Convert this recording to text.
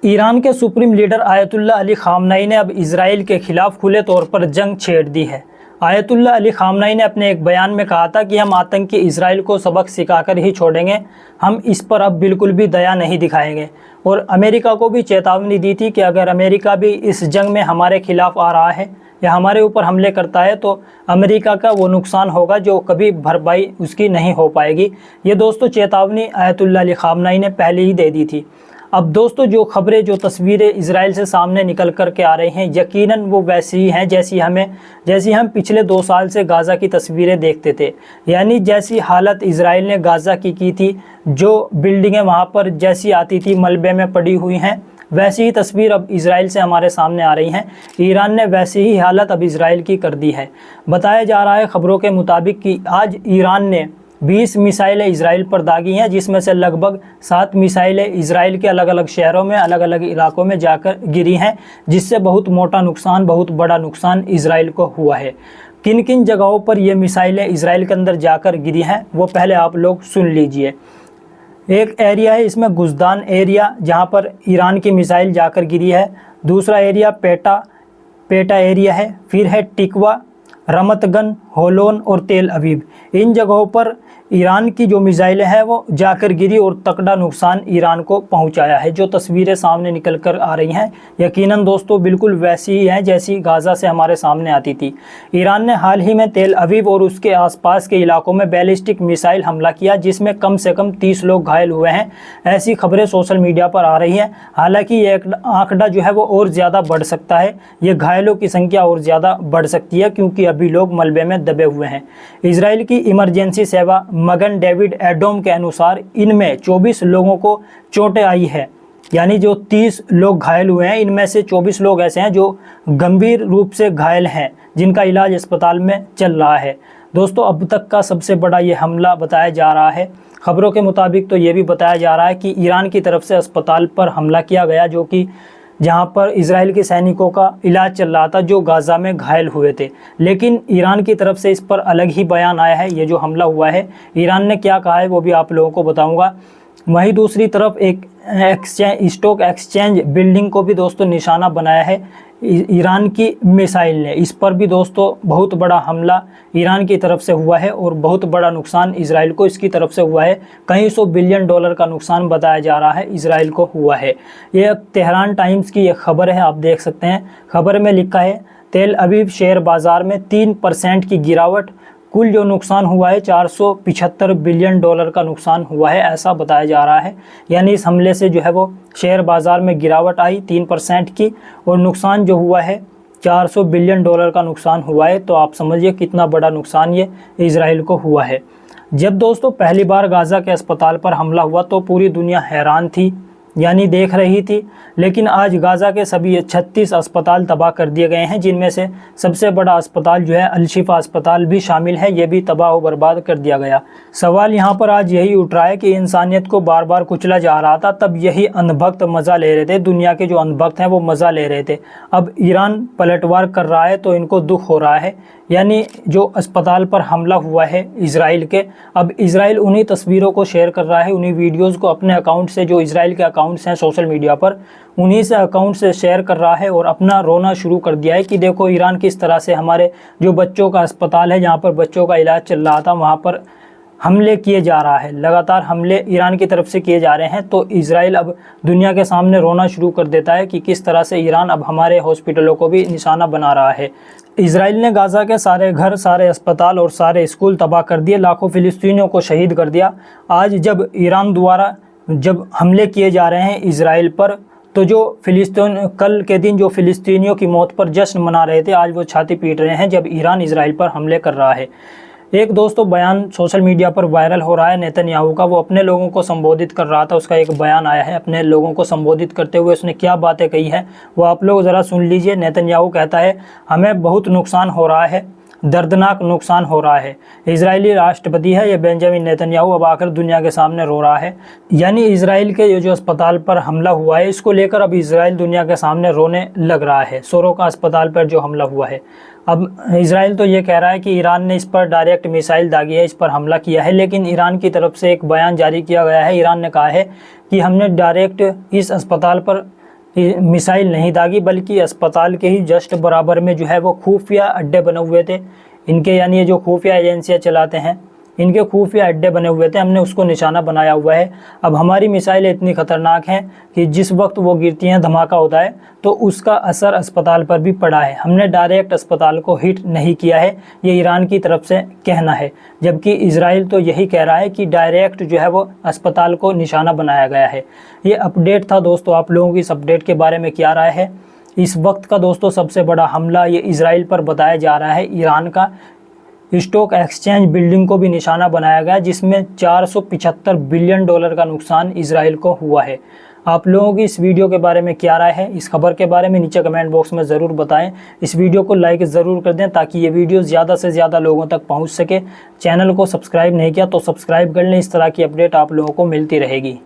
Iran के supreme leader Ayatollah Ali ख़ामनेई ने अब इजराइल के खिलाफ खुले तौर पर जंग छेड़ दी है। आयतुल्लाह अली ख़ामनेई ने अपने एक बयान में कहा था कि हम आतंकी इजराइल को सबक सिखाकर ही छोड़ेंगे, हम इस पर अब बिल्कुल भी दया नहीं दिखाएंगे। और अमेरिका को भी चेतावनी दी थी कि अगर अमेरिका भी इस जंग में हमारे खिलाफ आ रहा है या हमारे ऊपर हमले करता है तो अमेरिका का वो नुकसान होगा जो कभी भरपाई उसकी नहीं हो पाएगी। ये दोस्तों चेतावनी आयतुल्लाह अली ख़ामनेई ने पहले ही दे दी थी। अब दोस्तों जो खबरें, जो तस्वीरें इजराइल से सामने निकल कर के आ रही हैं, यकीनन वो वैसी ही हैं जैसी हम पिछले 2 साल से गाज़ा की तस्वीरें देखते थे। यानी जैसी हालत इजराइल ने गाज़ा की थी, जो बिल्डिंगें वहाँ पर जैसी आती थी मलबे में पड़ी हुई हैं, वैसी ही तस्वीर अब इजराइल से हमारे सामने आ रही हैं। ईरान ने वैसी ही हालत अब इजराइल की कर दी है। बताया जा रहा है खबरों के मुताबिक कि आज ईरान ने 20 मिसाइलें इजराइल पर दागी हैं, जिसमें से लगभग 7 मिसाइलें इजराइल के अलग अलग शहरों में, अलग अलग इलाकों में जाकर गिरी हैं, जिससे बहुत मोटा नुकसान, बहुत बड़ा नुकसान इजराइल को हुआ है। किन किन जगहों पर ये मिसाइलें इजराइल के अंदर जाकर गिरी हैं वो पहले आप लोग सुन लीजिए। एक एरिया है इसमें गुजदान एरिया, जहाँ पर ईरान की मिसाइल जाकर गिरी है। दूसरा एरिया पेटा एरिया है। फिर है टिकवा, रमतगन, होलोन और तेल अवीव। इन जगहों पर ईरान की जो मिसाइलें हैं वो जाकर गिरी और तगड़ा नुकसान ईरान को पहुंचाया है। जो तस्वीरें सामने निकल कर आ रही हैं यकीनन दोस्तों बिल्कुल वैसी ही हैं जैसी गाज़ा से हमारे सामने आती थी। ईरान ने हाल ही में तेल अवीव और उसके आसपास के इलाकों में बैलिस्टिक मिसाइल हमला किया, जिसमें कम से कम 30 लोग घायल हुए हैं। ऐसी खबरें सोशल मीडिया पर आ रही हैं। हालांकि ये आंकड़ा जो है वो और ज़्यादा बढ़ सकता है, ये घायलों की संख्या और ज़्यादा बढ़ सकती है, क्योंकि अभी लोग मलबे में दबे हुए हैं। इजराइल की इमरजेंसी सेवा मगन डेविड एडोम के अनुसार इनमें 24 लोगों को चोटें आई है। यानी जो 30 लोग घायल हुए हैं, इनमें से 24 लोग ऐसे हैं जो गंभीर रूप से घायल हैं, जिनका इलाज अस्पताल में चल रहा है। दोस्तों अब तक का सबसे बड़ा ये हमला बताया जा रहा है। खबरों के मुताबिक तो ये भी बताया जा रहा है कि ईरान की तरफ से अस्पताल पर हमला किया गया, जो कि जहां पर इजराइल के सैनिकों का इलाज चल रहा था जो गाज़ा में घायल हुए थे। लेकिन ईरान की तरफ से इस पर अलग ही बयान आया है। ये जो हमला हुआ है ईरान ने क्या कहा है वो भी आप लोगों को बताऊंगा। वहीं दूसरी तरफ एक स्टॉक एक्सचेंज बिल्डिंग को भी दोस्तों निशाना बनाया है ईरान की मिसाइल ने। इस पर भी दोस्तों बहुत बड़ा हमला ईरान की तरफ से हुआ है और बहुत बड़ा नुकसान इजराइल को इसकी तरफ से हुआ है। कई $100 बिलियन का नुकसान बताया जा रहा है इजराइल को हुआ है। ये तेहरान टाइम्स की एक खबर है, आप देख सकते हैं। खबर में लिखा है तेल अवीव शेयर बाज़ार में 3% की गिरावट, कुल जो नुकसान हुआ है $475 बिलियन का नुकसान हुआ है, ऐसा बताया जा रहा है। यानी इस हमले से जो है वो शेयर बाज़ार में गिरावट आई 3% की और नुकसान जो हुआ है $400 बिलियन का नुकसान हुआ है। तो आप समझिए कितना बड़ा नुकसान ये इजराइल को हुआ है। जब दोस्तों पहली बार गाज़ा के अस्पताल पर हमला हुआ तो पूरी दुनिया हैरान थी, यानी देख रही थी। लेकिन आज गाज़ा के सभी 36 अस्पताल तबाह कर दिए गए हैं, जिनमें से सबसे बड़ा अस्पताल जो है अल-शिफा अस्पताल भी शामिल है। ये भी तबाह व बर्बाद कर दिया गया। सवाल यहाँ पर आज यही उठ रहा है कि इंसानियत को बार बार कुचला जा रहा था, तब यही अंधभक्त मज़ा ले रहे थे। दुनिया के जो अंधभक्त हैं वो मज़ा ले रहे थे। अब ईरान पलटवार कर रहा है तो इनको दुख हो रहा है। यानी जो अस्पताल पर हमला हुआ है इजराइल के, अब इजराइल उन्हीं तस्वीरों को शेयर कर रहा है, उन्हीं वीडियोज़ को अपने अकाउंट से, जो इजराइल के अकाउंट्स हैं सोशल मीडिया पर, उन्हीं से अकाउंट से शेयर कर रहा है और अपना रोना शुरू कर दिया है कि देखो ईरान किस तरह से हमारे जो बच्चों का अस्पताल है, जहाँ पर बच्चों का इलाज चल रहा था, वहाँ पर हमले किए जा रहा है। लगातार हमले ईरान की तरफ से किए जा रहे हैं। तो इजराइल अब दुनिया के सामने रोना शुरू कर देता है कि किस तरह से ईरान अब हमारे हॉस्पिटलों को भी निशाना बना रहा है। इजराइल ने गाज़ा के सारे घर, सारे अस्पताल और सारे स्कूल तबाह कर दिए, लाखों फ़िलिस्तीनियों को शहीद कर दिया। आज जब ईरान द्वारा जब हमले किए जा रहे हैं इजराइल पर, तो जो कल के दिन जो फ़िलिस्तीनियों की मौत पर जश्न मना रहे थे, आज वो छाती पीट रहे हैं जब ईरान इजराइल पर हमले कर रहा है। एक दोस्तों बयान सोशल मीडिया पर वायरल हो रहा है नेतन्याहू का। वो अपने लोगों को संबोधित कर रहा था, उसका एक बयान आया है। अपने लोगों को संबोधित करते हुए उसने क्या बातें कही है वो आप लोग ज़रा सुन लीजिए। नेतन्याहू कहता है हमें बहुत नुकसान हो रहा है, दर्दनाक नुकसान हो रहा है। इजरायली राष्ट्रपति है ये बेंजामिन नेतन्याहू, अब आकर दुनिया के सामने रो रहा है। यानी इजराइल के ये जो अस्पताल पर हमला हुआ है, इसको लेकर अब इजराइल दुनिया के सामने रोने लग रहा है। सोरोका अस्पताल पर जो हमला हुआ है, अब इजराइल तो ये कह रहा है कि ईरान ने इस पर डायरेक्ट मिसाइल दागी है, इस पर हमला किया है। लेकिन ईरान की तरफ से एक बयान जारी किया गया है। ईरान ने कहा है कि हमने डायरेक्ट इस अस्पताल पर मिसाइल नहीं दागी, बल्कि अस्पताल के ही जस्ट बराबर में जो है वो खुफिया अड्डे बने हुए थे इनके, यानी ये जो खुफिया एजेंसियाँ चलाते हैं इनके खुफिया अड्डे बने हुए थे, हमने उसको निशाना बनाया हुआ है। अब हमारी मिसाइलें इतनी ख़तरनाक हैं कि जिस वक्त वो गिरती हैं, धमाका होता है, तो उसका असर अस्पताल पर भी पड़ा है। हमने डायरेक्ट अस्पताल को हिट नहीं किया है, ये ईरान की तरफ से कहना है, जबकि इजराइल तो यही कह रहा है कि डायरेक्ट जो है वो अस्पताल को निशाना बनाया गया है। ये अपडेट था दोस्तों, आप लोगों की इस अपडेट के बारे में क्या राय है? इस वक्त का दोस्तों सबसे बड़ा हमला ये इजराइल पर बताया जा रहा है। ईरान का स्टॉक एक्सचेंज बिल्डिंग को भी निशाना बनाया गया, जिसमें 475 बिलियन डॉलर का नुकसान इजराइल को हुआ है। आप लोगों की इस वीडियो के बारे में क्या राय है? इस खबर के बारे में नीचे कमेंट बॉक्स में ज़रूर बताएं। इस वीडियो को लाइक ज़रूर कर दें ताकि ये वीडियो ज़्यादा से ज़्यादा लोगों तक पहुंच सके। चैनल को सब्सक्राइब नहीं किया तो सब्सक्राइब कर लें, इस तरह की अपडेट आप लोगों को मिलती रहेगी।